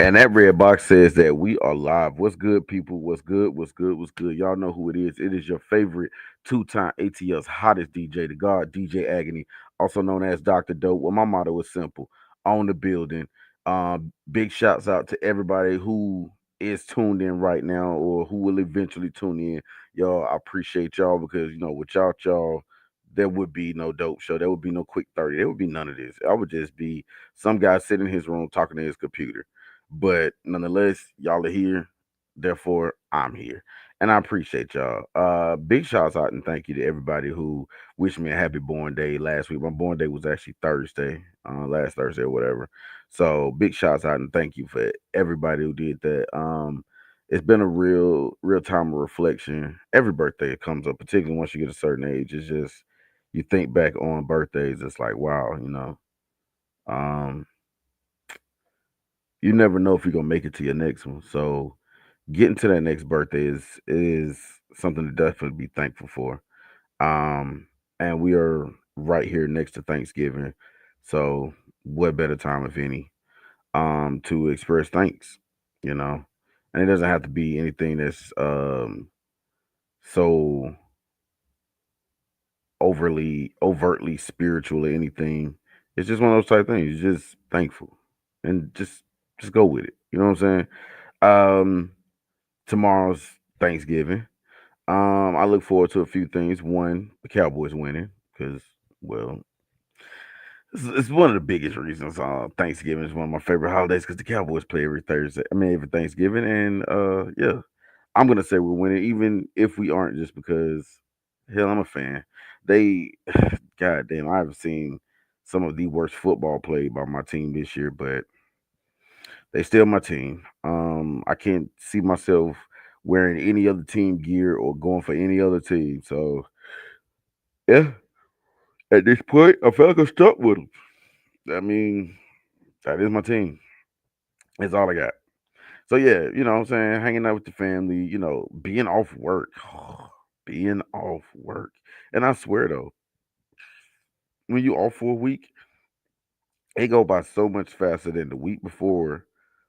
And that red box says that we are live. What's good, people? What's good? What's good? What's good? Y'all know who it is. It is your favorite two-time ATL's hottest DJ, the God DJ Agony, also known as Dr. Dope. Well, my motto is simple: own the building. Big shouts out to everybody who is tuned in right now or who will eventually tune in. Y'all, I appreciate y'all because without y'all, there would be no dope show. There would be no quick 30. There would be none of this. I would just be some guy sitting in his room talking to his computer, but nonetheless, y'all are here. Therefore, I'm here. And I appreciate y'all. Big shouts out and thank you to everybody who wished me a happy born day last week. My born day was actually Thursday, last Thursday or whatever. So big shouts out and thank you for everybody who did that. It's been a real time of reflection. Every birthday it comes up, particularly once you get a certain age. It's just you think back on birthdays, it's like wow. Um, you never know if you're gonna make it to your next one. So getting to that next birthday is something to definitely be thankful for. Um, and we are right here next to Thanksgiving. So what better time if any to express thanks, you know? And it doesn't have to be anything that's so overtly spiritual or anything. It's just one of those type things. You're just thankful and just go with it. You know what I'm saying? Um Tomorrow's Thanksgiving. I look forward to a few things. One, the Cowboys winning because, well, it's one of the biggest reasons. Thanksgiving is one of my favorite holidays because the Cowboys play every Thursday. I mean, every Thanksgiving, and yeah, I'm gonna say we're winning, even if we aren't, just because. Hell, I'm a fan. They, God damn, I've seen some of the worst football played by my team this year, but they still my team. I can't see myself wearing any other team gear or going for any other team. So yeah, at this point, I feel like I'm stuck with them. I mean, that is my team. That's all I got. So yeah, you know what I'm saying, hanging out with the family, being off work, being off work. And I swear though, when you off for a week, it go by so much faster than the week before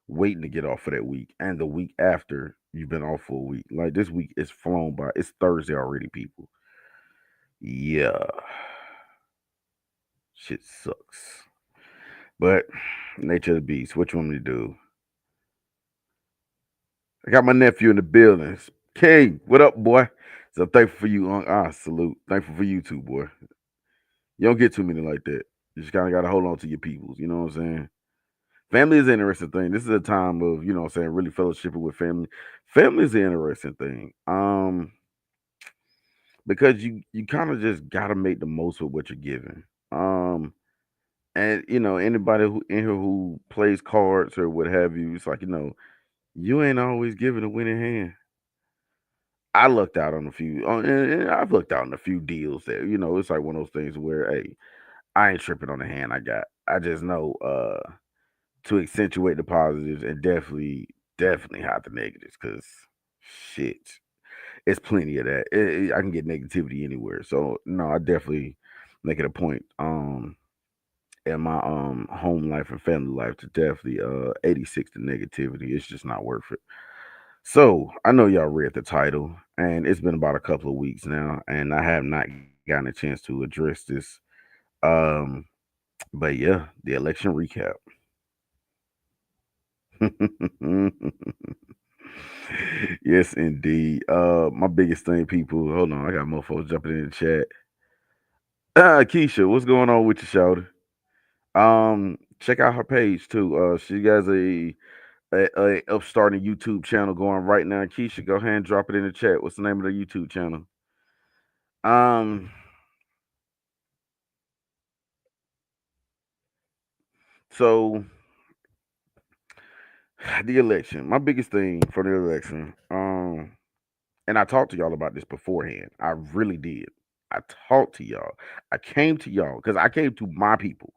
waiting to get off for that week and the week after you've been off for a week. Like this week is flown by. It's Thursday already, people. Yeah, shit sucks. But nature of the beast. What you want me to do? I got my nephew in the building. King, what up, boy? So thankful for you, salute. Thankful for you too, boy. You don't get too many like that. You just kind of got to hold on to your peoples. You know what I'm saying? Family is an interesting thing. This is a time of, what I'm saying, really fellowshipping with family. Family is an interesting thing. Because you kind of just gotta make the most of what you're given. And anybody who in here who plays cards or what have you, it's like, you ain't always given a winning hand. I lucked out on a few, and I've lucked out on a few deals that, it's like one of those things where, hey, I ain't tripping on the hand I got. I just know to accentuate the positives and definitely hide the negatives because shit, it's plenty of that. I can get negativity anywhere. So no, I definitely make it a point in my home life and family life to definitely 86 the negativity. It's just not worth it. So I know y'all read the title, and it's been about a couple of weeks now, and I have not gotten a chance to address this. Um, but yeah, the election recap. Yes, indeed. My biggest thing, people. Hold on, I got more folks jumping in the chat. Keisha, what's going on with you, shouter? Check out her page too. She has a upstarting YouTube channel going right now. Keisha, go ahead and drop it in the chat. What's the name of the YouTube channel? Um, so the election. My biggest thing for the election. And I talked to y'all about this beforehand. I really did. I talked to y'all. I came to y'all because I came to my people,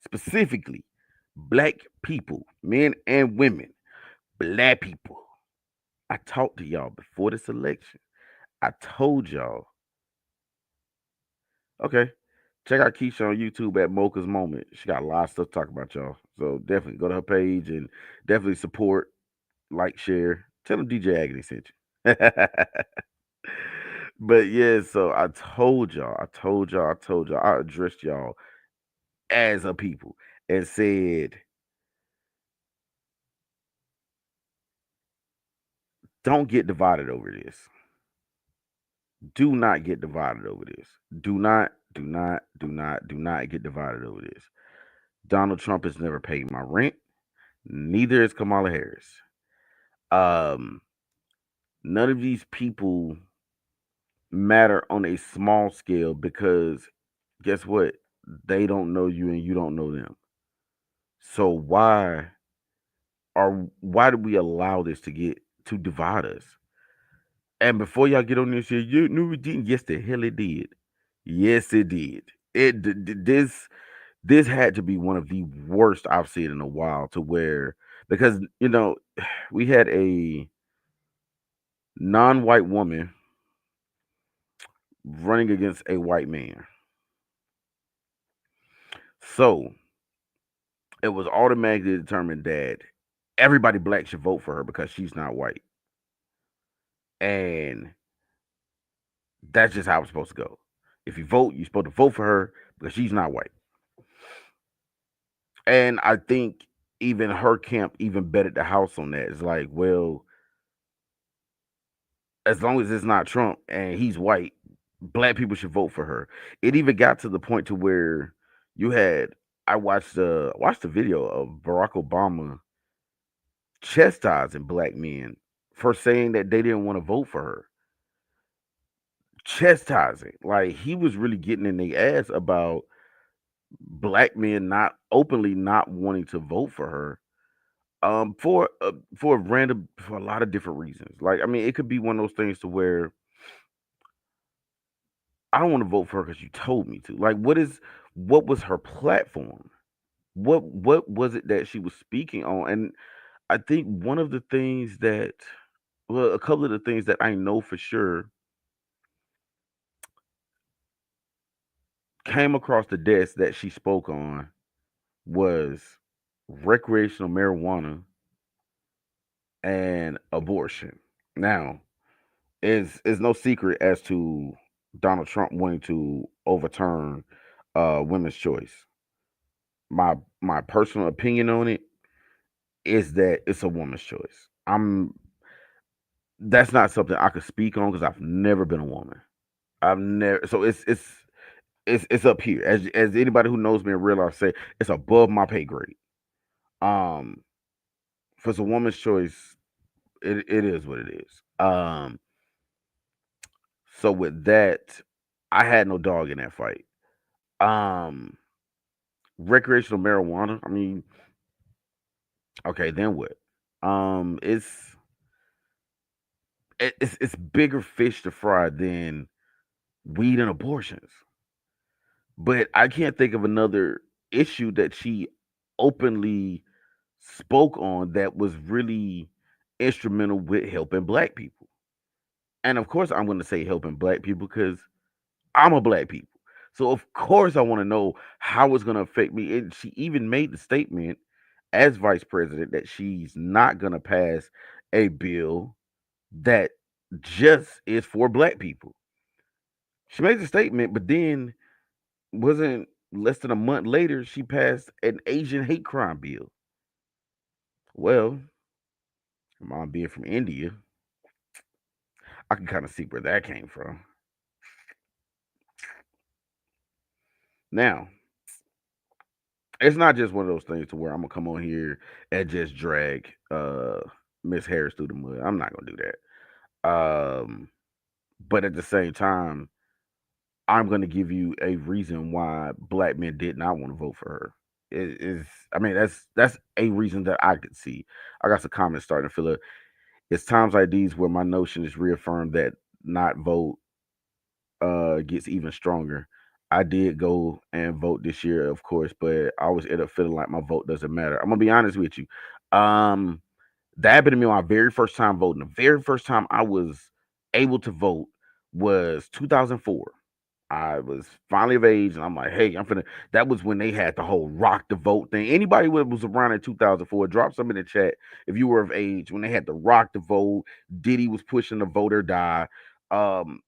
specifically black people, men and women, black people. I talked to y'all before this election. I told y'all, okay, Check out Keisha on YouTube at Mocha's Moment. She got a lot of stuff to talk about, y'all. So definitely go to her page and definitely support, like, share. Tell them DJ Agony sent you. But yeah, so I addressed y'all as a people and said, don't get divided over this. Do not get divided over this. Do not get divided over this. Donald Trump has never paid my rent. Neither has Kamala Harris. Um, None of these people matter on a small scale because guess what? They don't know you and you don't know them. So why do we allow this to divide us? And before y'all get on this here, you knew it didn't. Yes, the hell it did. Yes, it did. This had to be one of the worst I've seen in a while. To where because we had a non-white woman running against a white man, so it was automatically determined that everybody black should vote for her because she's not white, and that's just how it's supposed to go. If you vote, you're supposed to vote for her because she's not white. And I think even her camp even betted the house on that. It's like, well, as long as it's not Trump and he's white, black people should vote for her. It even got to the point to where you had I watched the video of Barack Obama chastising black men for saying that they didn't want to vote for her. Chastising. Like he was really getting in their ass about black men not openly not wanting to vote for her. For a lot of different reasons. Like, I mean, it could be one of those things to where I don't want to vote for her because you told me to. Like, what was her platform? What was it that she was speaking on? And I think one of the things that well, a couple of the things that I know for sure came across the desk that she spoke on was recreational marijuana and abortion. Now, is no secret as to Donald Trump wanting to overturn women's choice. My personal opinion on it is that it's a woman's choice. That's not something I could speak on because I've never been a woman. I've never so it's up here. As anybody who knows me in real life say, it's above my pay grade. Um if it's a woman's choice, it is what it is. So with that, I had no dog in that fight. Um Recreational marijuana, I mean, okay, then what? Um, it's it's bigger fish to fry than weed and abortions. But I can't think of another issue that she openly spoke on that was really instrumental with helping black people. And of course, I'm going to say helping black people because I'm a black people. So of course, I want to know how it's going to affect me. And she even made the statement as vice president that she's not going to pass a bill that just is for black people. She made the statement, but then wasn't less than a month later she passed an Asian hate crime bill. Well, her mom being from India, I can kind of see where that came from. Now, it's not just one of those things to where I'm gonna come on here and just drag Miss Harris through the mud. I'm not gonna do that. But at the same time, I'm going to give you a reason why black men did not want to vote for her. It is, I mean, that's a reason that I could see. I got some comments starting to fill up. It's times like these where my notion is reaffirmed that not vote gets even stronger. I did go and vote this year, of course, but I always end up feeling like my vote doesn't matter. I'm gonna be honest with you. Um, that happened to me my very first time voting. The very first time I was able to vote was 2004. I was finally of age, and I'm like, hey, I'm finna. That was when they had the whole rock the vote thing. Anybody who was around in 2004, drop some in the chat if you were of age when they had the rock the vote. Diddy was pushing the vote or die. Um,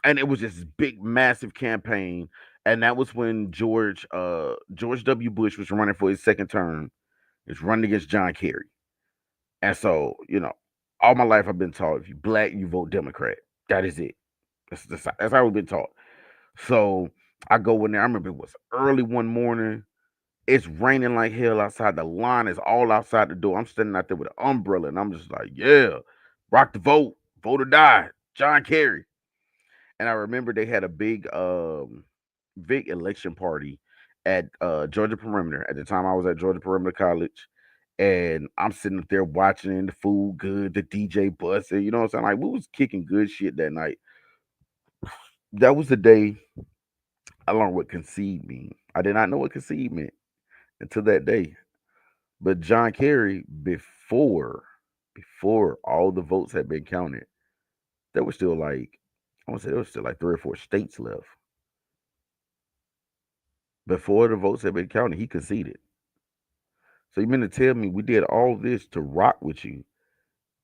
and it was this big, massive campaign. And that was when George W. Bush was running for his second term. He's running against John Kerry. And so, all my life I've been taught if you black, you vote Democrat. That is it. That's how we've been taught. So I go in there. I remember it was early one morning. It's raining like hell outside. The line is all outside the door. I'm standing out there with an umbrella, and I'm just like, yeah, rock the vote, vote or die, John Kerry. And I remember they had a big election party at Georgia Perimeter. At the time, I was at Georgia Perimeter College, and I'm sitting up there watching the food good, the DJ busting. You know what I'm saying? Like we was kicking good shit that night. That was the day I learned what concede mean. I did not know what concede meant until that day. But John Kerry, before all the votes had been counted, there was still like I want to say there was still like 3 or 4 states left. Before the votes had been counted, he conceded. So you mean to tell me we did all this to rock with you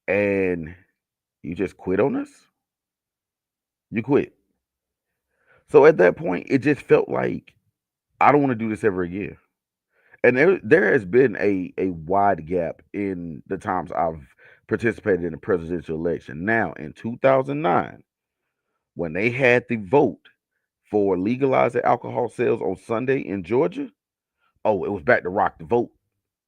and you just quit on us? You quit. So at that point, it just felt like I don't want to do this ever again. And there has been a wide gap in the times I've participated in a presidential election. Now in 2009, when they had the vote for legalizing alcohol sales on Sunday in Georgia, oh, it was back to rock the vote,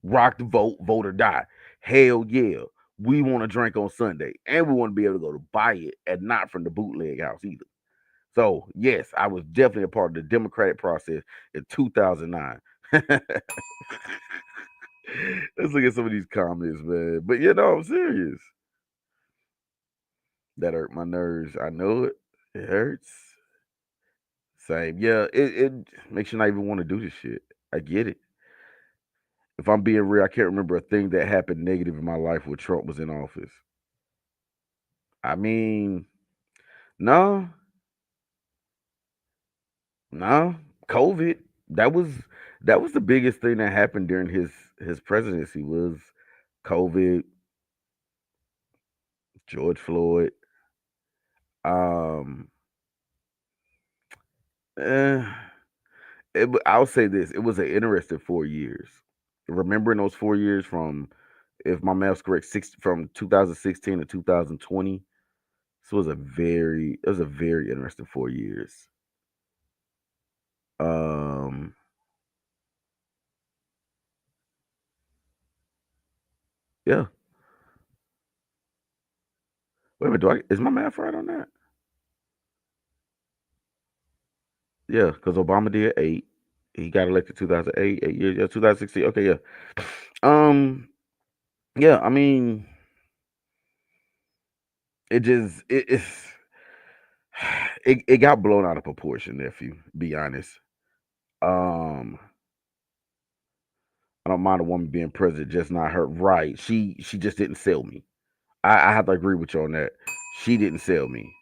vote or die. Hell yeah, we want to drink on Sunday, and we want to be able to go to buy it, and not from the bootleg house either. So yes, I was definitely a part of the democratic process in 2009. Let's look at some of these comments, man. But I'm serious. That hurt my nerves. I know it. It hurts. Same. Yeah, it makes you not even want to do this shit. I get it. If I'm being real, I can't remember a thing that happened negative in my life when Trump was in office. I mean, no, no, COVID. That was that was the biggest thing that happened during his presidency was COVID, George Floyd. Um, eh, I'll say this: it was an interesting 4 years. Remembering those 4 years from, if my math's correct, from 2016 to 2020. This was a very interesting 4 years. Um, yeah. Wait a minute, is my math right on that? Yeah, because Obama did 8. He got elected 2008, 8 years. Yeah, 2016. Okay, yeah. Um, yeah. I mean, it just it got blown out of proportion. If you be honest, um, I don't mind a woman being president, just not her. Right? She just didn't sell me. I have to agree with you on that. She didn't sell me.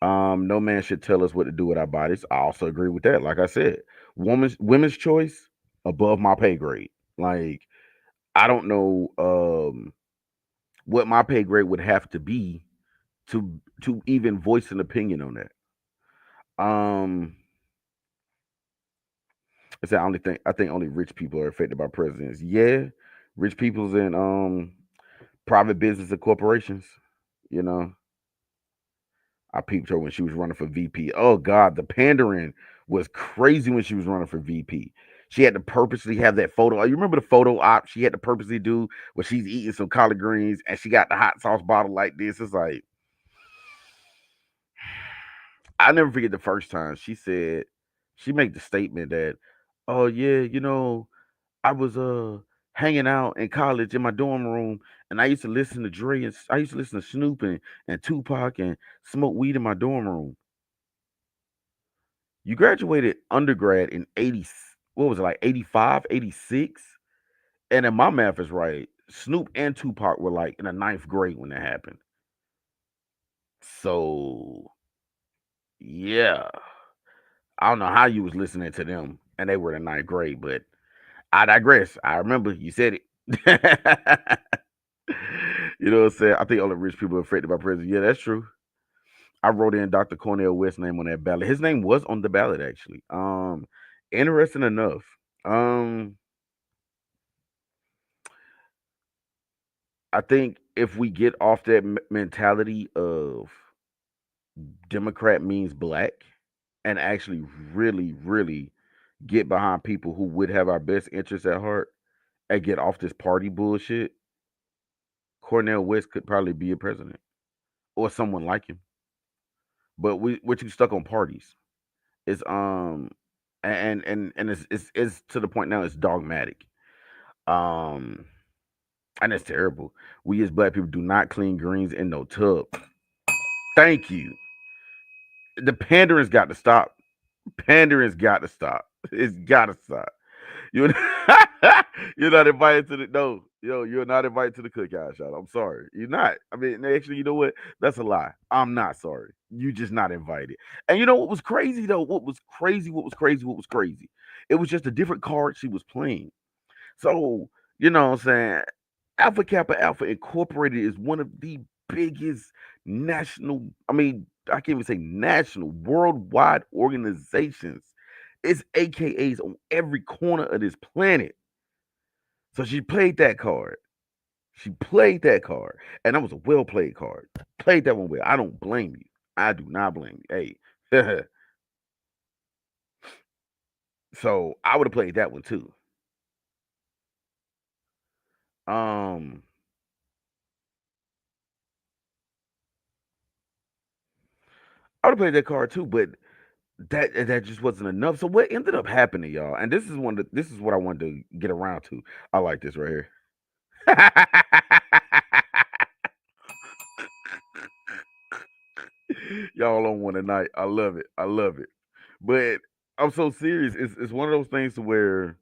No man should tell us what to do with our bodies. I also agree with that. Like I said, women's choice above my pay grade. Like I don't know what my pay grade would have to be to even voice an opinion on that. It's the only thing I think only rich people are affected by presidents. Yeah, rich people's in private business and corporations. You know, I peeped her when she was running for VP. Oh God, the pandering was crazy when she was running for VP. She had to purposely have that photo. You remember the photo op she had to purposely do where she's eating some collard greens and she got the hot sauce bottle like this. It's like I never forget the first time she made the statement that, oh yeah, I was hanging out in college in my dorm room and I used to listen to Dre and I used to listen to Snoop and Tupac and smoke weed in my dorm room. You graduated undergrad in 80, what was it, like 85, 86? And then my math is right. Snoop and Tupac were like in the ninth grade when that happened. So Yeah. I don't know how you was listening to them and they were in ninth grade, but I digress. I remember you said it. You know what I'm saying? I think only rich people are affected by prison. Yeah, that's true. I wrote in Dr. Cornel West's name on that ballot. His name was on the ballot actually. Interesting enough. Um, I think if we get off that mentality of Democrat means black and actually really, really get behind people who would have our best interests at heart and get off this party bullshit, Cornel West could probably be a president or someone like him. But we're too stuck on parties. It's and it's to the point now it's dogmatic. Um and it's terrible. We as black people do not clean greens in no tub. Thank you. The pandering's got to stop. Pandering's got to stop. It's got to stop. You're you're not invited to the no. Yo, you're not invited to the cookout shot. I'm sorry. You're not. I mean, actually, you know what? That's a lie. I'm not sorry. You just not invited. And you know what was crazy though? What was crazy? What was crazy? What was crazy? It was just a different card she was playing. So, you know what I'm saying? Alpha Kappa Alpha Incorporated is one of the biggest national, I mean, I can't even say national, worldwide organizations. It's AKAs on every corner of this planet. So she played that card. She played that card. And that was a well played card. Played that one well. I don't blame you. I do not blame you. Hey. So I would have played that one too. Um, I would have played that card too, but that just wasn't enough. So what ended up happening, y'all? And this is what I wanted to get around to. I like this right here. Y'all on one tonight. I love it. I love it. But I'm so serious. It's one of those things to where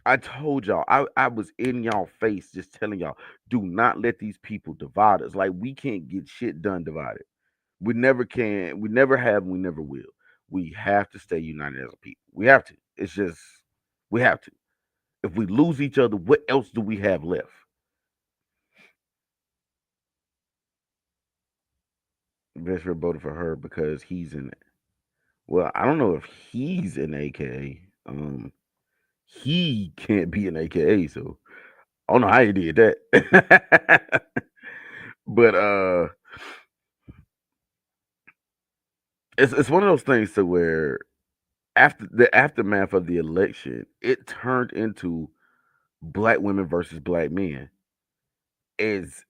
I told y'all, I was in y'all face just telling y'all, do not let these people divide us. Like we can't get shit done divided. We never can. We never have. We never will. We have to stay united as a people. We have to. It's just we have to. If we lose each other, what else do we have left? Bishop voted for her because he's in. Well, I don't know if he's an AKA. He can't be an AKA, so I don't know how he did that. But it's one of those things to where after the aftermath of the election, it turned into black women versus black men. Is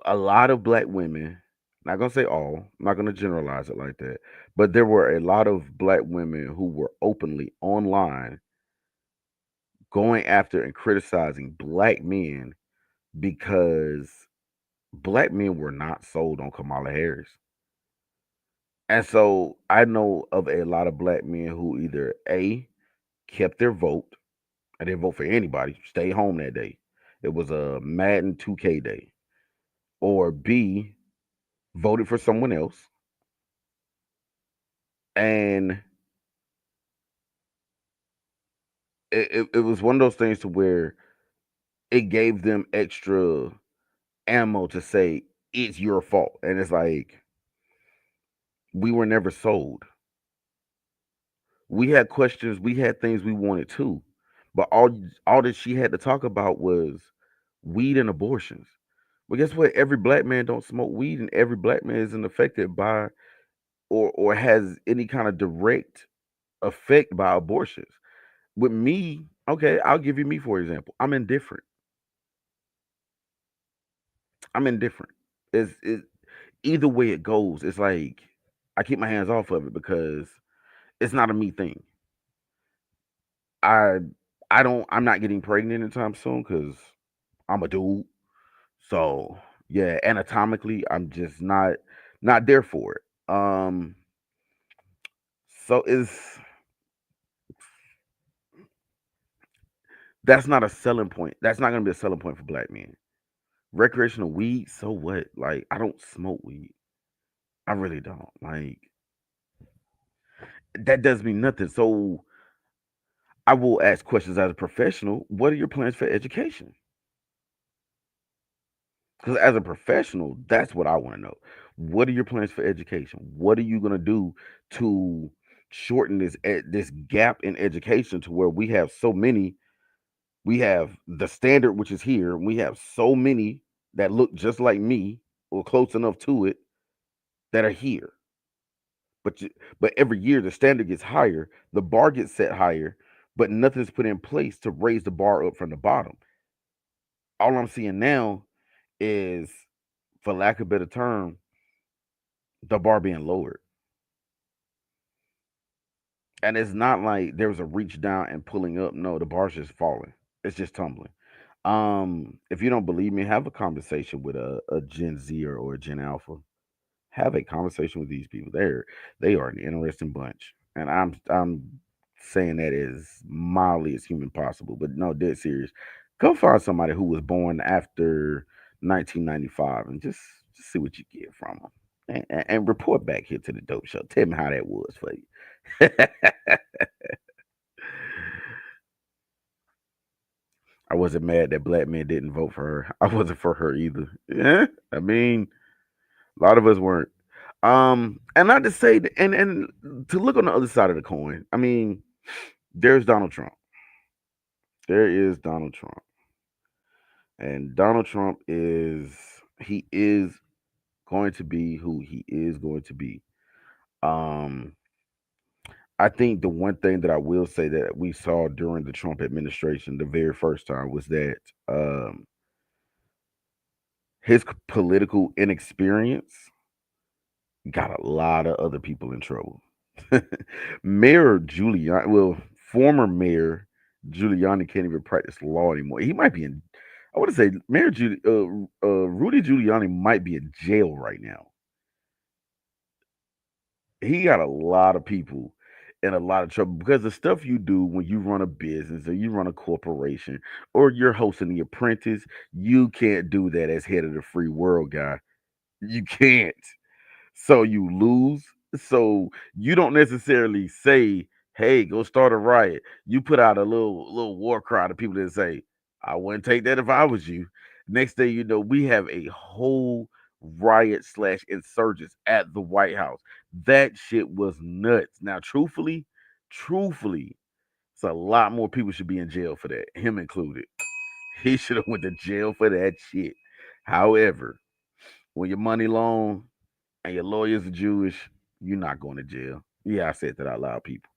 a lot of black women, not gonna say all, I'm not gonna generalize it like that, but there were a lot of black women who were openly online going after and criticizing black men because black men were not sold on Kamala Harris. And so I know of a lot of black men who either A kept their vote, I didn't vote for anybody, stay home that day. It was a Madden 2K day. Or B voted for someone else and it was one of those things to where it gave them extra ammo to say it's your fault. And it's like we were never sold. We had questions, we had things we wanted too. But all that she had to talk about was weed and abortions. Well, guess what? Every black man don't smoke weed, and every black man isn't affected by or has any kind of direct effect by abortions. With me, okay, I'll give you me for example. I'm indifferent. I'm indifferent. It's either way it goes. It's like I keep my hands off of it because it's not a me thing. I I don't. I'm not getting pregnant anytime soon because I'm a dude. So yeah, anatomically, I'm just not there for it. So is that's not a selling point. That's not gonna be a selling point for black men. Recreational weed, so what? Like I don't smoke weed. I really don't. Like That does mean nothing. So I will ask questions as a professional. What are your plans for education? Because as a professional, that's what I want to know. What are your plans for education? What are you going to do to shorten this gap in education to where we have so many? We have the standard, which is here. We have so many that look just like me or close enough to it that are here. But every year the standard gets higher, the bar gets set higher, but nothing's put in place to raise the bar up from the bottom. All I'm seeing now is, for lack of a better term, the bar being lowered. And it's not like there was a reach down and pulling up. No, the bar's just falling. It's just tumbling. If you don't believe me, have a conversation with a Gen Z or a Gen Alpha. Have a conversation with these people. They are an interesting bunch. And I'm saying that as mildly as human possible, but no, dead serious. Go find somebody who was born after 1995 and just see what you get from them. And report back here to the dope show. Tell me how that was for you. I wasn't mad that black men didn't vote for her. I wasn't for her either. Yeah, I mean, a lot of us weren't. And not to say that, and to look on the other side of the coin. I mean, there's Donald Trump. There is Donald Trump, and Donald Trump is going to be who he is going to be. Um, I think the one thing that I will say that we saw during the Trump administration, the very first time, was that um, his political inexperience got a lot of other people in trouble. Mayor Giuliani, well, former Mayor Giuliani can't even practice law anymore. He might be in. I want to say Rudy Giuliani might be in jail right now. He got a lot of people in a lot of trouble because the stuff you do when you run a business or you run a corporation or you're hosting The Apprentice, you can't do that as head of the free world guy. You can't. So you lose. So you don't necessarily say, "Hey, go start a riot." You put out a little war cry to people that say, "I wouldn't take that if I was you." Next thing you know, we have a whole riot slash insurgents at the White House. That shit was nuts. Now, truthfully, it's a lot more people should be in jail for that, him included. He should have went to jail for that shit. However, when your money long and your lawyers are Jewish, you're not going to jail. Yeah, I said that out loud, people.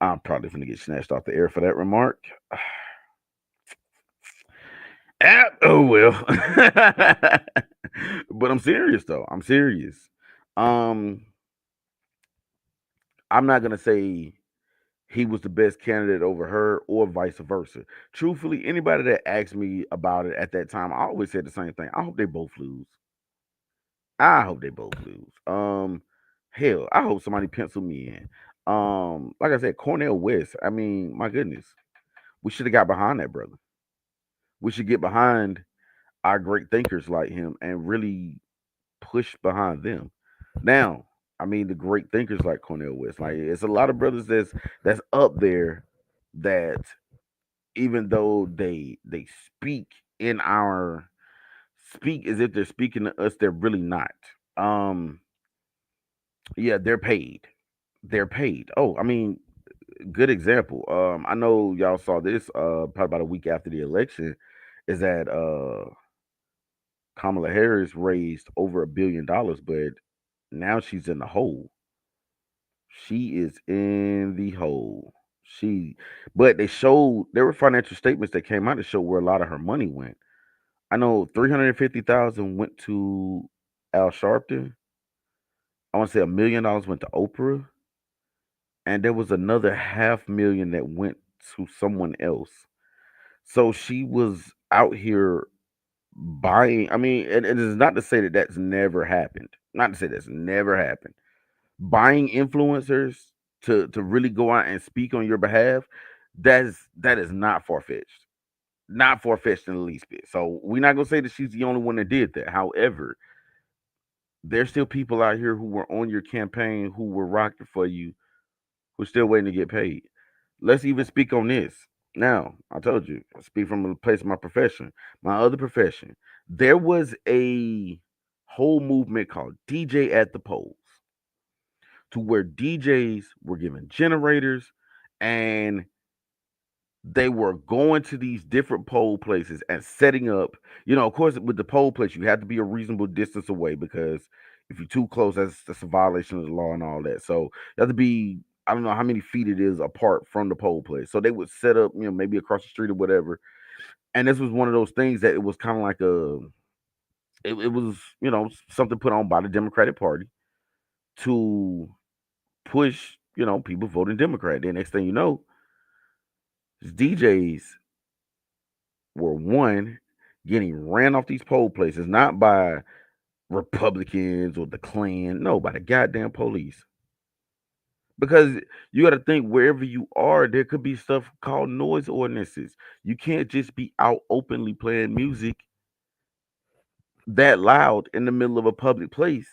I'm probably going to get snatched off the air for that remark. Oh well. But I'm serious though. I'm serious. Um, I'm not gonna say he was the best candidate over her or vice versa. Truthfully, anybody that asked me about it at that time, I always said the same thing. I hope they both lose. I hope they both lose. Hell, I hope somebody pencil me in. Like I said, Cornell West. I mean, my goodness, we should have got behind that brother. We should get behind our great thinkers like him and really push behind them. Now, I mean, the great thinkers like Cornell West. Like, it's a lot of brothers that's up there that even though they speak as if they're speaking to us, they're really not. Um, yeah, they're paid. They're paid. Oh, I mean, good example. I know y'all saw this probably about a week after the election, is that Kamala Harris raised over $1 billion, but now she's in the hole. She is in the hole. She but they showed there were financial statements that came out to show where a lot of her money went. I know 350,000 went to Al Sharpton. I want to say $1 million went to Oprah, and there was another half million that went to someone else. So she was out here buying. I mean, and it is not to say that that's never happened. Not to say that's never happened. Buying influencers to really go out and speak on your behalf, that is not far fetched. Not far fetched in the least bit. So we're not gonna say that she's the only one that did that. However, there's still people out here who were on your campaign who were rocking for you who's still waiting to get paid. Let's even speak on this. Now, I told you, I speak from a place of my profession, my other profession. There was a whole movement called DJ at the polls, to where DJs were given generators and they were going to these different poll places and setting up, of course, with the poll place, you have to be a reasonable distance away because if you're too close, that's a violation of the law and all that. So you have to be, I don't know how many feet it is apart from the poll place. So they would set up, maybe across the street or whatever. And this was one of those things that it was kind of like it was, something put on by the Democratic Party to push, people voting Democrat. Then next thing you know, DJs were one getting ran off these poll places, not by Republicans or the Klan, no, by the goddamn police. Because you got to think wherever you are, there could be stuff called noise ordinances. You can't just be out openly playing music that loud in the middle of a public place.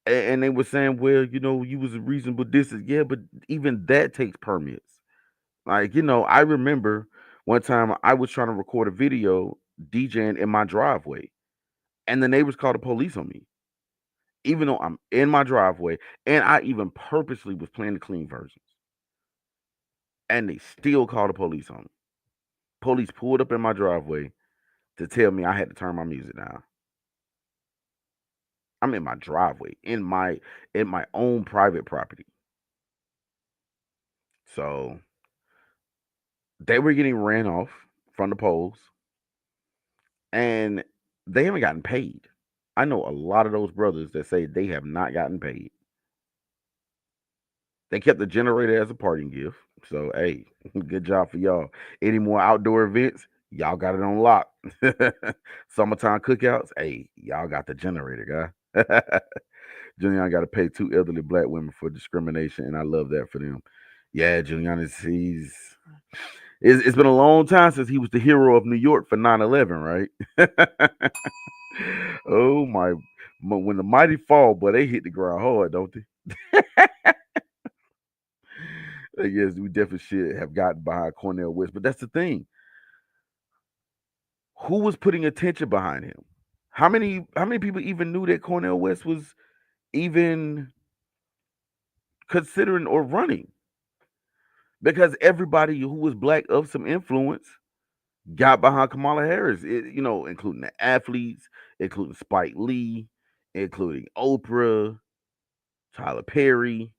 And they were saying, well, you was a reasonable distance. Yeah, but even that takes permits. Like, I remember one time I was trying to record a video DJing in my driveway, and the neighbors called the police on me, even though I'm in my driveway, and I even purposely was playing the clean versions, and they still called the police on me. Police pulled up in my driveway to tell me I had to turn my music down. I'm in my driveway, in my own private property. So they were getting ran off from the polls, and they haven't gotten paid. I know a lot of those brothers that say they have not gotten paid. They kept the generator as a parting gift. So hey, good job for y'all. Any more outdoor events? Y'all got it on lock. Summertime cookouts? Hey, y'all got the generator, guy. Julian got to pay two elderly black women for discrimination, and I love that for them. Yeah, Julian it's been a long time since he was the hero of New York for 9/11, right? Oh my, when the mighty fall, boy, they hit the ground hard, don't they? Yes, we definitely should have gotten behind Cornel West, but that's the thing. Who was putting attention behind him? How many people even knew that Cornel West was even considering or running? Because everybody who was black of some influence got behind Kamala Harris, including the athletes, including Spike Lee, including Oprah, Tyler Perry,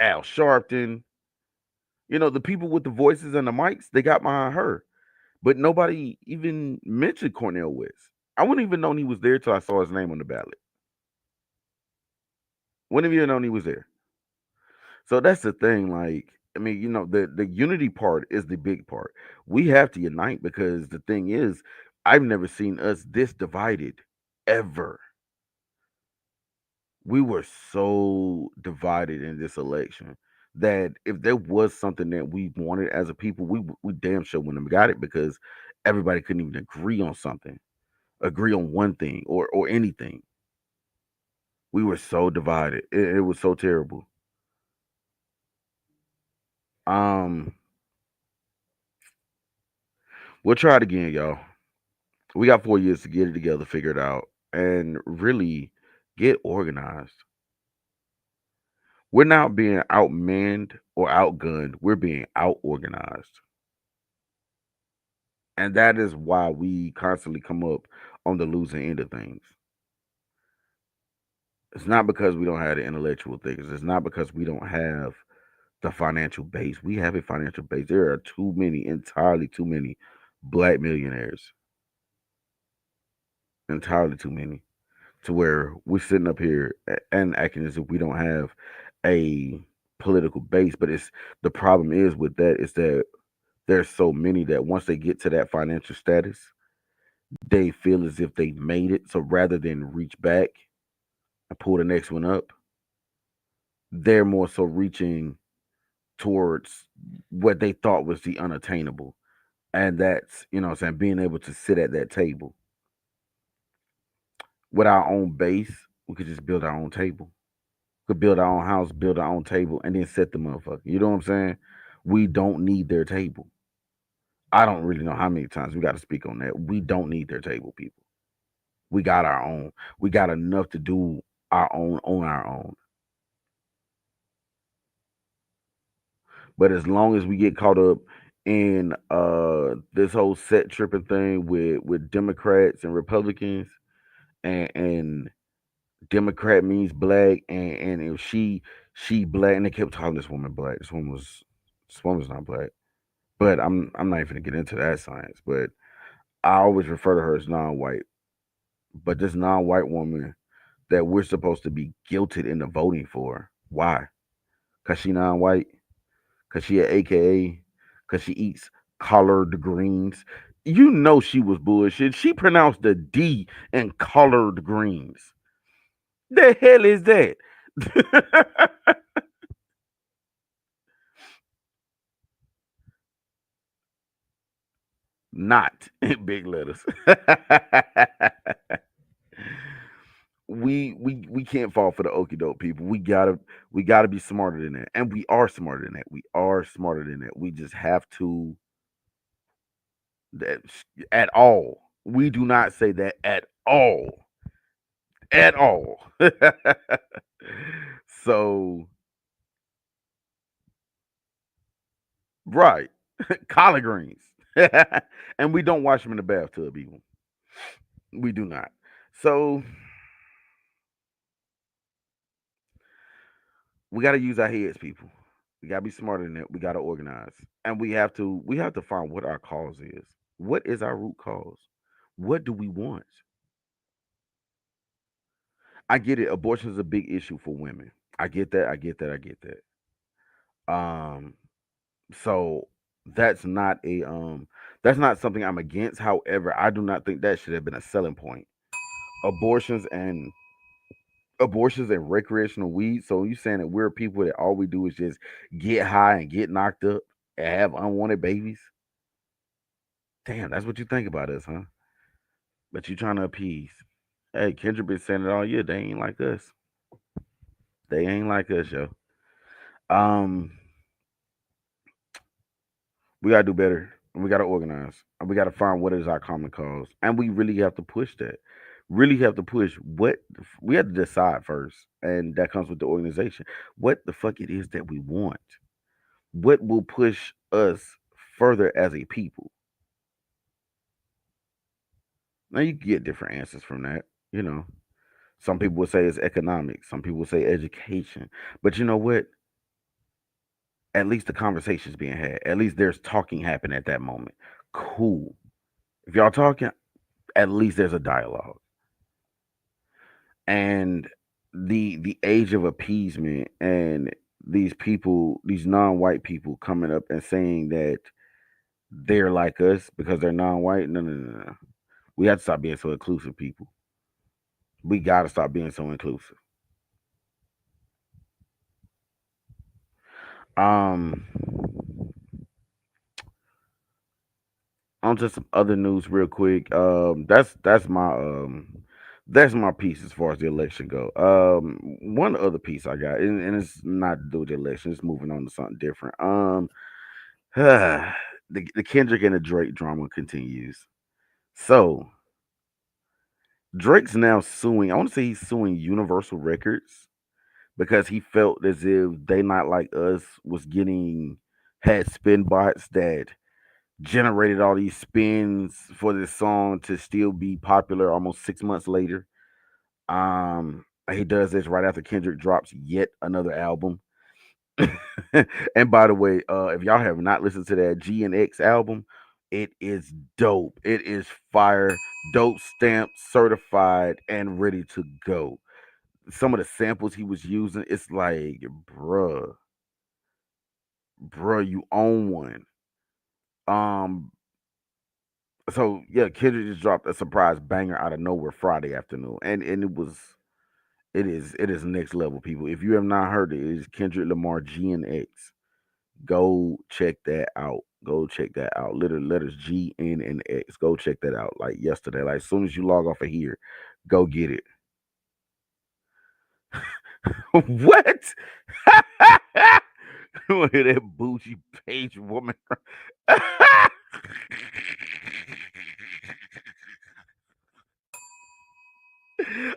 Al Sharpton. The people with the voices and the mics, they got behind her. But nobody even mentioned Cornel West. I wouldn't even known he was there till I saw his name on the ballot. Wouldn't have even known he was there. So that's the thing. Like, I mean, the unity part is the big part. We have to unite because the thing is, I've never seen us this divided ever. We were so divided in this election that if there was something that we wanted as a people, we damn sure wouldn't have got it because everybody couldn't even agree on something, agree on one thing or anything. We were so divided. It was so terrible. Um, we'll try it again, y'all. We got 4 years to get it together, figure it out, and really get organized. We're not being outmanned or outgunned. We're being out organized. And that is why we constantly come up on the losing end of things. It's not because we don't have the intellectual things. It's not because we don't have the financial base. We have a financial base. There are too many, entirely too many black millionaires. Entirely too many. To where we're sitting up here and acting as if we don't have a political base. But it's the problem is with that is that there's so many that once they get to that financial status, they feel as if they made it. So rather than reach back and pull the next one up, they're more so reaching towards what they thought was the unattainable. And that's, what I'm saying, being able to sit at that table with our own base, we could just build our own table. Could build our own house, build our own table, and then set the motherfucker. You know what I'm saying? We don't need their table. I don't really know how many times we got to speak on that. We don't need their table, people. We got our own. We got enough to do our own on our own. But as long as we get caught up in this whole set tripping thing with Democrats and Republicans, and Democrat means black, and if she black, and they kept calling this woman black. This woman's not black. But I'm not even gonna get into that science. But I always refer to her as non-white. But this non-white woman that we're supposed to be guilted into voting for. Why? Cause she non-white. Cause she a AKA. Cause she eats collard greens. You know she was bullshit. She pronounced the D in collard greens. The hell is that? Not in big letters. We can't fall for the okey doke, people. We gotta be smarter than that, and we are smarter than that. We are smarter than that. We just have to that at all. We do not say that at all. So right, collard greens, and we don't wash them in the bathtub even. We do not. So we got to use our heads, people. We got to be smarter than that. We got to organize, and we have to find what our cause is. What is our root cause? What do we want? I get it. Abortion is a big issue for women. I get that. I get that. I get that. So that's not something I'm against. However, I do not think that should have been a selling point. Abortions and recreational weed. So you saying that we're people that all we do is just get high and get knocked up and have unwanted babies? Damn, that's what you think about us, huh? But you trying to appease. Hey, Kendrick been saying it all year. They ain't like us. They ain't like us, yo. Um, we gotta do better. And we gotta organize. And we gotta find what is our common cause. And we really have to push that. Really have to push what we have to decide first. And that comes with the organization. What the fuck it is that we want. What will push us further as a people? Now you can get different answers from that. You know, some people would say it's economics, some people would say education. But you know what? At least the conversation's being had. At least there's talking happening at that moment. Cool. If y'all talking, at least there's a dialogue. And the age of appeasement and these people, these non-white people coming up and saying that they're like us because they're non-white. No, no, no, no. We have to stop being so inclusive, people. We got to stop being so inclusive. Um, on to some other news real quick. That's my piece as far as the election go. One other piece I got, and it's not to do with the election. It's moving on to something different. The Kendrick and the Drake drama continues. So Drake's now suing. I want to say he's suing Universal Records because he felt as if They Not Like Us was getting had spin bots that generated all these spins for this song to still be popular almost 6 months later. He does this right after Kendrick drops yet another album. And by the way, if y'all have not listened to that G and X album, it is dope. It is fire, dope stamped, certified, and ready to go. Some of the samples he was using, it's like, bruh, you own one. Um, so yeah, Kendrick just dropped a surprise banger out of nowhere Friday afternoon, and it is next level, people. If you have not heard it, it is Kendrick Lamar G and X. Go check that out. Go check that out. Literally letters G, N, and X. Go check that out. Like yesterday, like as soon as you log off of here, go get it. What? You wanna hear that bougie page woman?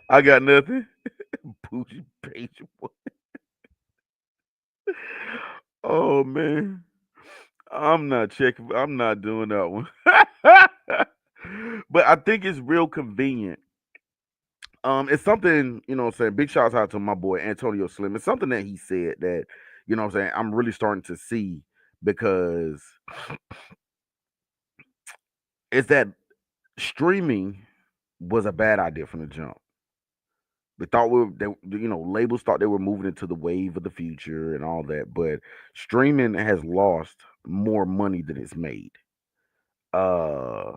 I got nothing. Bougie page woman. Oh man. I'm not checking. I'm not doing that one. But I think it's real convenient. It's something, what I'm saying, big shouts out to my boy Antonio Slim. It's something that he said that, what I'm saying, I'm really starting to see because it's that streaming was a bad idea from the jump. They thought labels thought they were moving into the wave of the future and all that, but streaming has lost more money than it's made. Uh,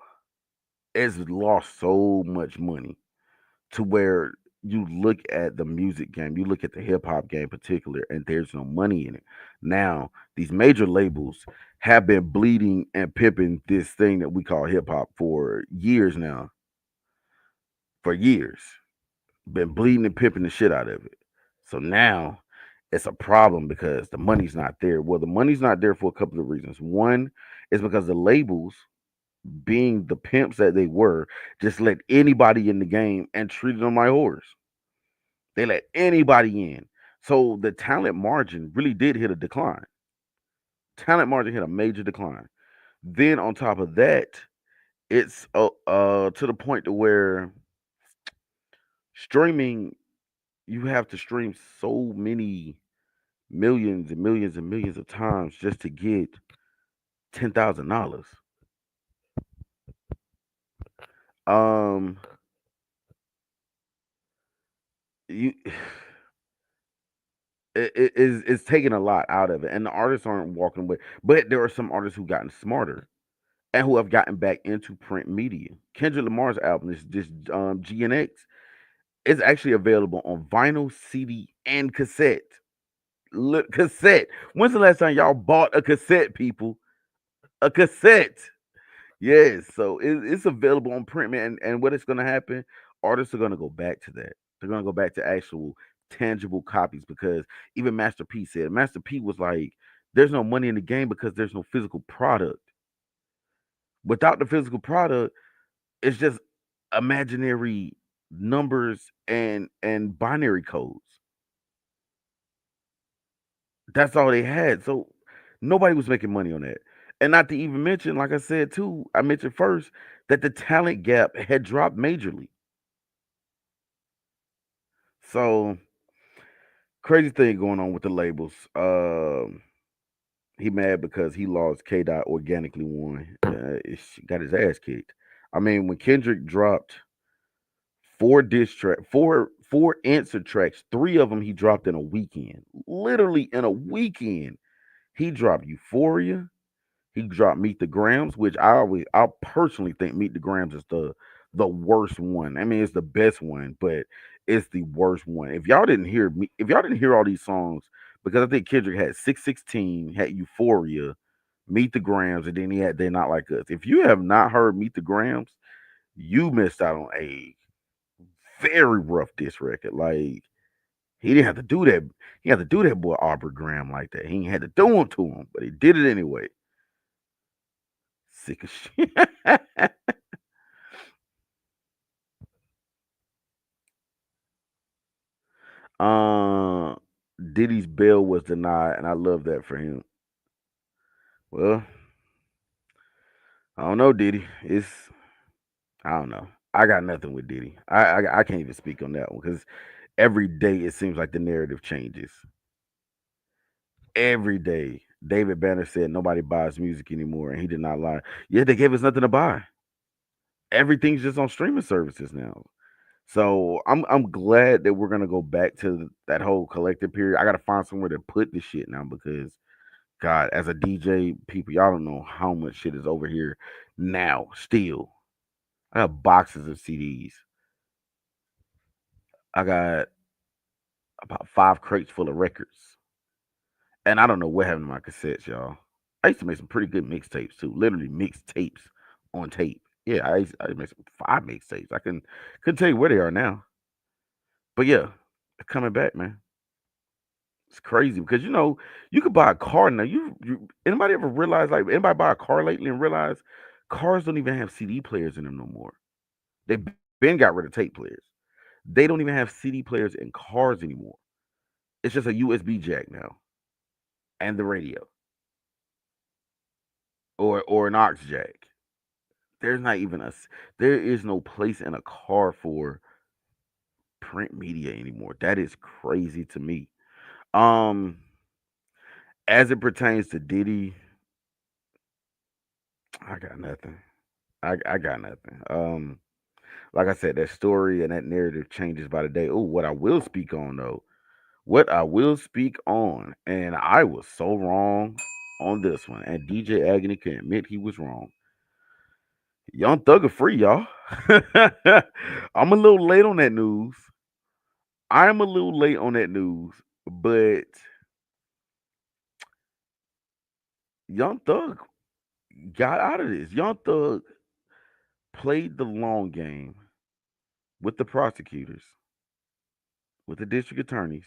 it's lost so much money to where you look at the music game, you look at the hip hop game in particular, and there's no money in it. Now, these major labels have been bleeding and pimping this thing that we call hip hop for years now. For years. Been bleeding and pimping the shit out of it. So now it's a problem because the money's not there. Well, the money's not there for a couple of reasons. One is because the labels, being the pimps that they were, just let anybody in the game and treated them like whores. They let anybody in. So the talent margin really did hit a decline. Talent margin hit a major decline. Then on top of that, it's to the point to where streaming, you have to stream so many millions and millions and millions of times just to get $10,000. Um, you it's taking a lot out of it, and the artists aren't walking away. But there are some artists who've gotten smarter and who have gotten back into print media. Kendrick Lamar's album is this GNX. It's actually available on vinyl, CD, and cassette. Look, cassette. When's the last time y'all bought a cassette, people? A cassette. Yes, so it's available on print, man. And what is going to happen? Artists are going to go back to that. They're going to go back to actual tangible copies because even Master P said, Master P was like, "There's no money in the game because there's no physical product. Without the physical product, it's just imaginary numbers and binary codes. That's all they had. So nobody was making money on that. And not to even mention, like I said too, I mentioned first that the talent gap had dropped majorly. So crazy thing going on with the labels. He mad because he lost K Dot organically won. Got his ass kicked. I mean, when Kendrick dropped four answer tracks, three of them he dropped in a weekend. Literally in a weekend. He dropped Euphoria. He dropped Meet the Grams, which I personally think Meet the Grams is the worst one. I mean, it's the best one, but it's the worst one. If y'all didn't hear all these songs, because I think Kendrick had 616, had Euphoria, Meet the Grams, and then he had They Not Like Us. If you have not heard Meet the Grams, you missed out on a very rough diss record. Like he didn't have to do that. He had to do that boy Aubrey Graham like that. He ain't had to do it to him, but he did it anyway. Sick of shit. uh, Diddy's bail was denied, and I love that for him. Well, I don't know, Diddy. I don't know. I got nothing with Diddy. I can't even speak on that one because every day it seems like the narrative changes. Every day, David Banner said nobody buys music anymore, and he did not lie. Yeah, they gave us nothing to buy. Everything's just on streaming services now. So I'm glad that we're gonna go back to that whole collective period. I gotta find somewhere to put this shit now because God, as a DJ, people, y'all don't know how much shit is over here now. Still, I have boxes of CDs. I got about 5 crates full of records, and I don't know what happened to my cassettes, y'all. I used to make some pretty good mixtapes too. Literally mixtapes on tape. Yeah, I made some 5 mixtapes. I couldn't tell you where they are now, but yeah, they're coming back, man. It's crazy because you could buy a car now. Anybody ever realize like anybody buy a car lately and realize cars don't even have CD players in them no more. They've been got rid of tape players. They don't even have CD players in cars anymore. It's just a USB jack now and the radio or an aux jack. There's not even there is no place in a car for print media anymore. That is crazy to me. Um, as it pertains to Diddy, I got nothing. I got nothing. Like I said, that story and that narrative changes by the day. Oh, what I will speak on though, what I will speak on, and I was so wrong on this one, and DJ Agony can admit he was wrong. Young Thugger free, y'all. I'm a little late on that news. I'm a little late on that news, but Young Thug got out of this. Young Thug played the long game with the prosecutors, with the district attorneys,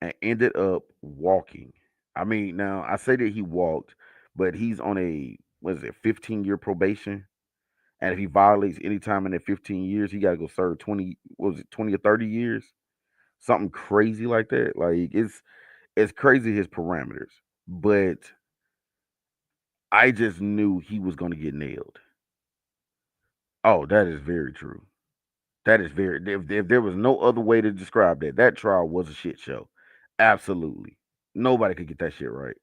and ended up walking. I mean, now I say that he walked, but he's on a what is it, 15-year probation. And if he violates any time in that 15 years, he gotta go serve 20, what was it, 20 or 30 years? Something crazy like that. Like it's crazy his parameters. But I just knew he was gonna get nailed. Oh, that is very true. That is very if there was no other way to describe that, that trial was a shit show. Absolutely. Nobody could get that shit right.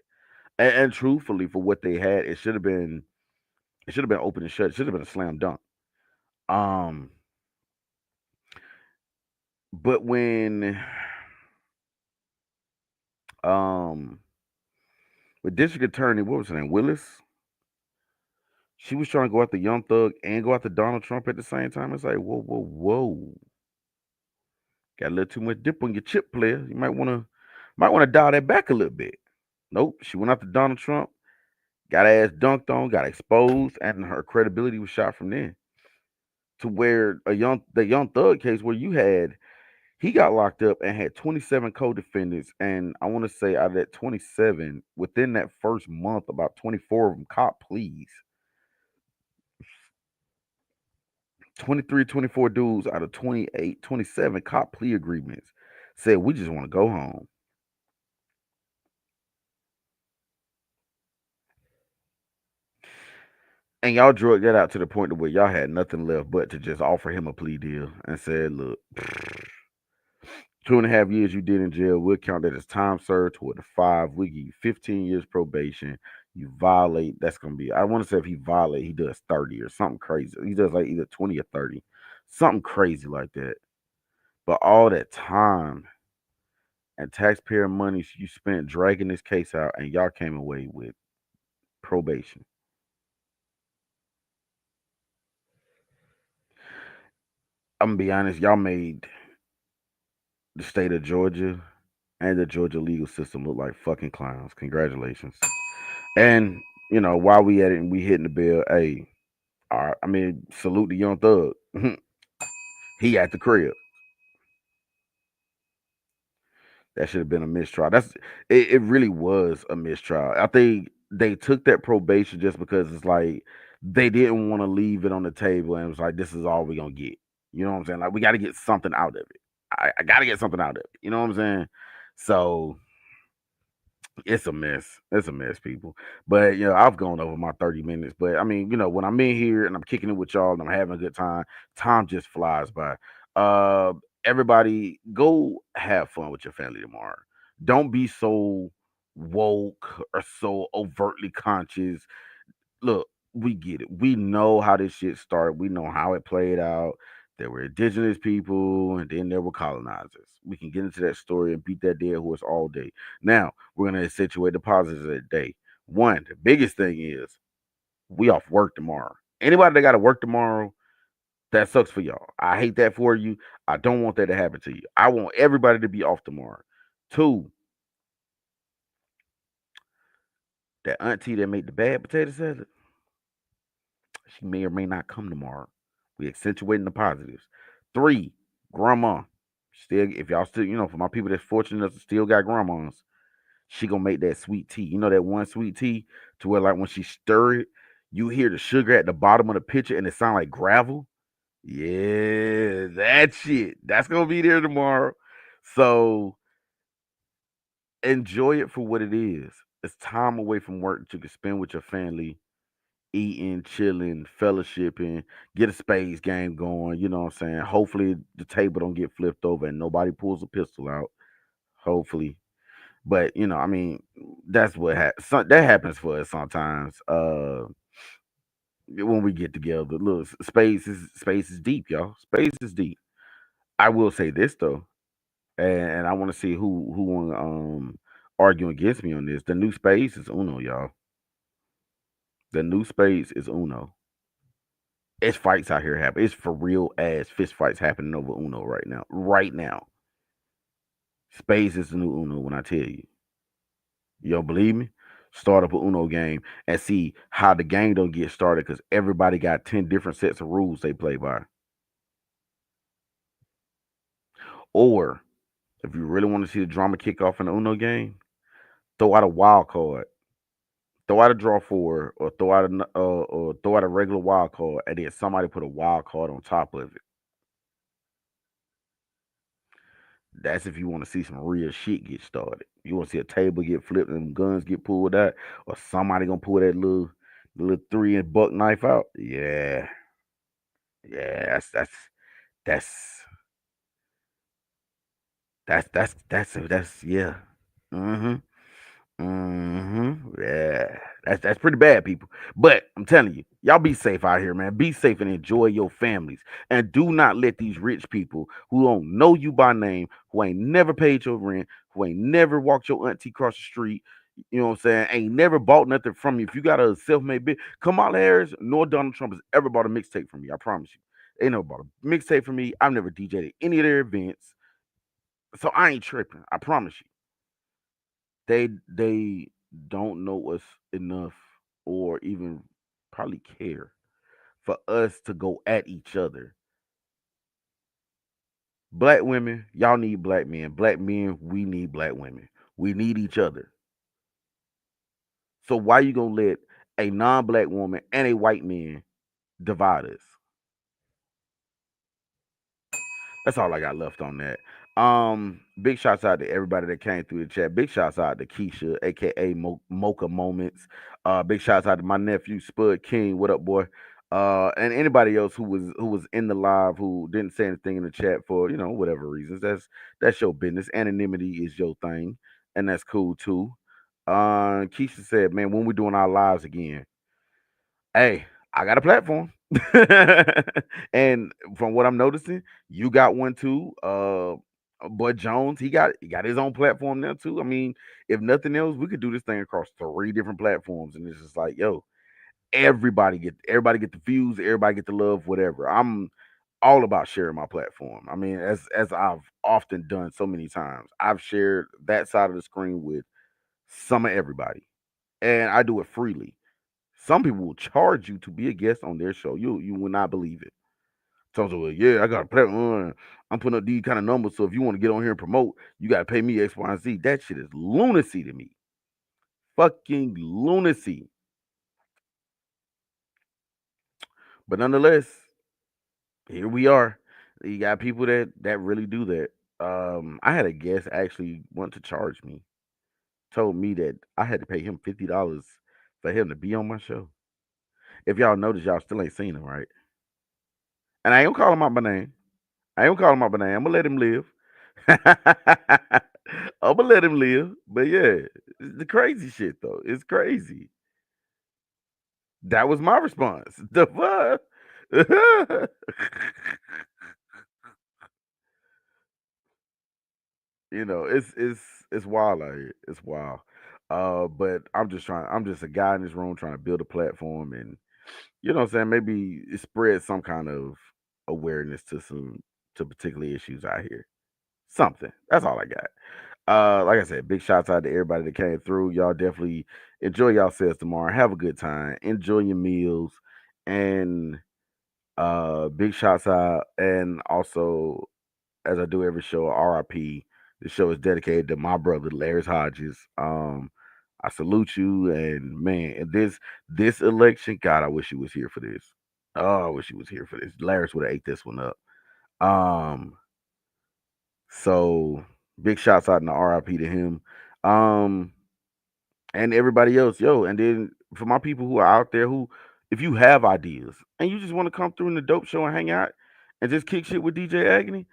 And truthfully, for what they had, it should have been open and shut. It should have been a slam dunk. Um, but when um with District Attorney, what was her name? Willis, she was trying to go after Young Thug and go after Donald Trump at the same time. It's like, whoa, whoa, whoa. Got a little too much dip on your chip, player. You might wanna dial that back a little bit. Nope. She went after Donald Trump, got her ass dunked on, got exposed, and her credibility was shot from there. To where the young thug case where he got locked up and had 27 co-defendants, and I want to say out of that 27, within that first month, about 24 of them caught pleas. 23, 24 dudes out of 28, 27 caught plea agreements said we just want to go home. And y'all drug that out to the point to where y'all had nothing left but to just offer him a plea deal and said, look, 2.5 years you did in jail, we'll count that as time served toward the five. We give you 15 years probation. You violate, that's gonna be. I want to say if he violate, he does 30 or something crazy. He does like either 20 or 30, something crazy like that. But all that time and taxpayer money you spent dragging this case out, and y'all came away with probation. I'm gonna be honest, y'all made the state of Georgia and the Georgia legal system look like fucking clowns. Congratulations. And while we at it and we hitting the bill, hey, all right, I mean, salute the young thug. He at the crib. That should have been a mistrial. It really was a mistrial. I think they took that probation just because it's like they didn't want to leave it on the table and it was like this is all we're gonna get. You know what I'm saying? Like we gotta get something out of it. I gotta get something out of it. You know what I'm saying? So it's a mess. It's a mess, people. But I've gone over my 30 minutes. But I mean, when I'm in here and I'm kicking it with y'all and I'm having a good time just flies by. Uh Everybody go have fun with your family tomorrow. Don't be so woke or so overtly conscious. Look, we get it. We know how this shit started. We know how it played out. There were indigenous people and then there were colonizers. We can get into that story and beat that dead horse all day. Now, we're going to accentuate the positives of that day. One, the biggest thing is we off work tomorrow. Anybody that got to work tomorrow, that sucks for y'all. I hate that for you. I don't want that to happen to you. I want everybody to be off tomorrow. Two, that auntie that made the bad potato salad, she may or may not come tomorrow. We accentuating the positives. Three, grandma. Still, if y'all still, for my people that's fortunate enough to still got grandmas, she gonna make that sweet tea. You know that one sweet tea to where like when she stir it, you hear the sugar at the bottom of the pitcher and it sound like gravel. Yeah, that shit. That's gonna be there tomorrow. So enjoy it for what it is. It's time away from work that you can spend with your family, eating, chilling, fellowshipping, get a spades game going. You know what I'm saying? Hopefully the table don't get flipped over and nobody pulls a pistol out. Hopefully. But I mean, that's what that happens for us sometimes. When we get together, look, space is deep, y'all. Space is deep. I will say this though, and I want to see who want to argue against me on this. The new space is Uno, y'all. The new space is Uno. It's fights out here happening. It's for real ass fist fights happening over Uno right now. Right now, space is the new Uno. When I tell you. You don't believe me? Start up a Uno game and see how the game don't get started because everybody got 10 different sets of rules they play by. Or if you really want to see the drama kick off in the Uno game, throw out a wild card, throw out a draw four, or throw out a regular wild card, and then somebody put a wild card on top of it. That's if you want to see some real shit get started. You want to see a table get flipped and guns get pulled out, or somebody gonna pull that little 3-inch buck knife out. Yeah, yeah, that's that's yeah. Mm-hmm. Mm-hmm. Yeah. That's pretty bad, people. But I'm telling you, y'all be safe out here, man. Be safe and enjoy your families. And do not let these rich people who don't know you by name, who ain't never paid your rent, who ain't never walked your auntie across the street, you know what I'm saying, ain't never bought nothing from you. If you got a self-made bit, Kamala Harris nor Donald Trump has ever bought a mixtape from me. I promise you. They never bought a mixtape from me. I've never DJed at any of their events. So I ain't tripping. I promise you. They don't know us enough or even probably care for us to go at each other. Black women, y'all need black men. Black men, we need black women. We need each other. So why you gonna let a non-black woman and a white man divide us? That's all I got left on that. Big shouts out to everybody that came through the chat. Big shouts out to Keisha, aka Mocha Moments. Big shouts out to my nephew Spud King. What up, boy? And anybody else who was in the live who didn't say anything in the chat for whatever reasons. That's your business. Anonymity is your thing, and that's cool too. Keisha said, "Man, when we doing our lives again?" Hey, I got a platform. And from what I'm noticing, you got one too. Bud Jones, he got his own platform now too. I mean, if nothing else, we could do this thing across 3 different platforms, and it's just like, yo, everybody get the views, everybody get the love, whatever. I'm all about sharing my platform. I mean, as I've often done so many times, I've shared that side of the screen with some of everybody, and I do it freely. Some people will charge you to be a guest on their show. You will not believe it. So, yeah, I got a platform. I'm putting up these kind of numbers. So if you want to get on here and promote, you got to pay me X, Y, and Z. That shit is lunacy to me. Fucking lunacy. But nonetheless, here we are. You got people that really do that. I had a guest actually want to charge me. Told me that I had to pay him $50 for him to be on my show. If y'all notice, y'all still ain't seen him, right? And I ain't gonna call him out by name. I ain't gonna call him out by name. I'm gonna let him live. I'm gonna let him live. But yeah, it's the crazy shit though. It's crazy. That was my response. The fuck? It's wild out here. It's wild. But I'm just a guy in this room trying to build a platform and what I'm saying, maybe it spreads some kind of awareness to particular issues out here. Something. That's all I got. Like I said, big shouts out to everybody that came through. Y'all definitely enjoy yourselves tomorrow. Have a good time. Enjoy your meals. And big shouts out and also as I do every show, RIP. This show is dedicated to my brother, Larry Hodges. I salute you, and man, this election, God, I wish he was here for this. Oh, I wish he was here for this. Larry would have ate this one up. Um, so big shouts out and RIP to him. Um, and everybody else, yo. And then for my people who are out there who, if you have ideas and you just want to come through in the dope show and hang out and just kick shit with DJ Agony,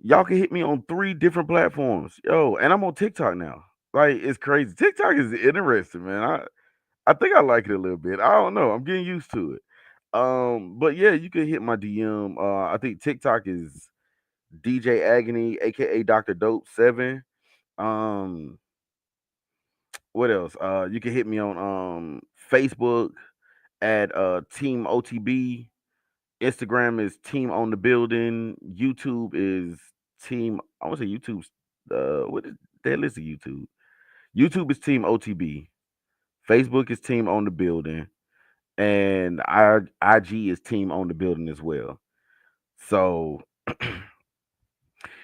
y'all can hit me on 3 different platforms. Yo, and I'm on TikTok now. Like, it's crazy. TikTok is interesting, man. I think I like it a little bit. I don't know. I'm getting used to it. But yeah, you can hit my DM. I think TikTok is DJ Agony, aka Dr. Dope 7. Um, what else? You can hit me on Facebook at Team OTB. Instagram is Team on the Building. YouTube is Team. I want to say YouTube's. What is the hell is the YouTube? YouTube is Team OTB. Facebook is Team on the Building, and our IG is Team on the Building as well. So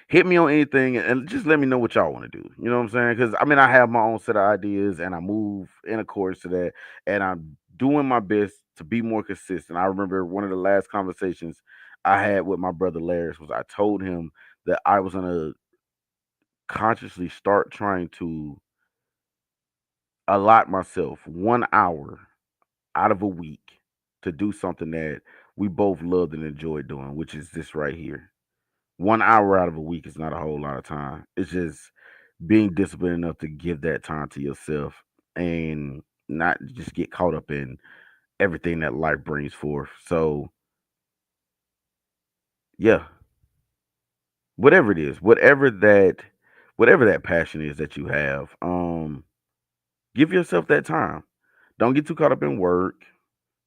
hit me on anything and just let me know what y'all want to do. You know what I'm saying? Because I mean, I have my own set of ideas and I move in accordance to that, and I'm doing my best to be more consistent. I remember one of the last conversations I had with my brother Laris was I told him that I was gonna consciously start trying to allot myself 1 hour out of a week to do something that we both loved and enjoyed doing, which is this right here. 1 hour out of a week is not a whole lot of time. It's just being disciplined enough to give that time to yourself and not just get caught up in everything that life brings forth. So, yeah, whatever it is, whatever that passion is that you have, give yourself that time. Don't get too caught up in work,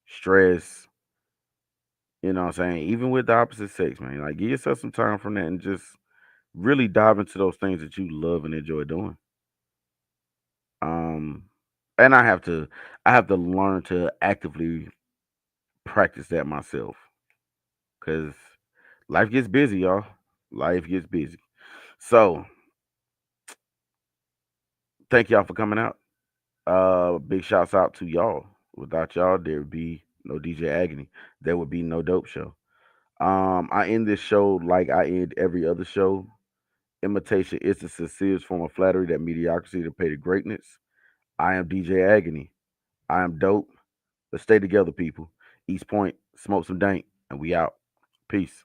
stress, you know what I'm saying? Even with the opposite sex, man. Like give yourself some time from that and just really dive into those things that you love and enjoy doing. Um, and I have to learn to actively practice that myself because life gets busy, y'all. Life gets busy. So thank y'all for coming out. Big shouts out to y'all. Without y'all, there would be no DJ Agony. There would be no dope show. I end this show like I end every other show. Imitation is the sincerest form of flattery that mediocrity to pay to greatness. I am DJ Agony. I am dope. Let's stay together, people. East Point, smoke some dank, and we out. Peace.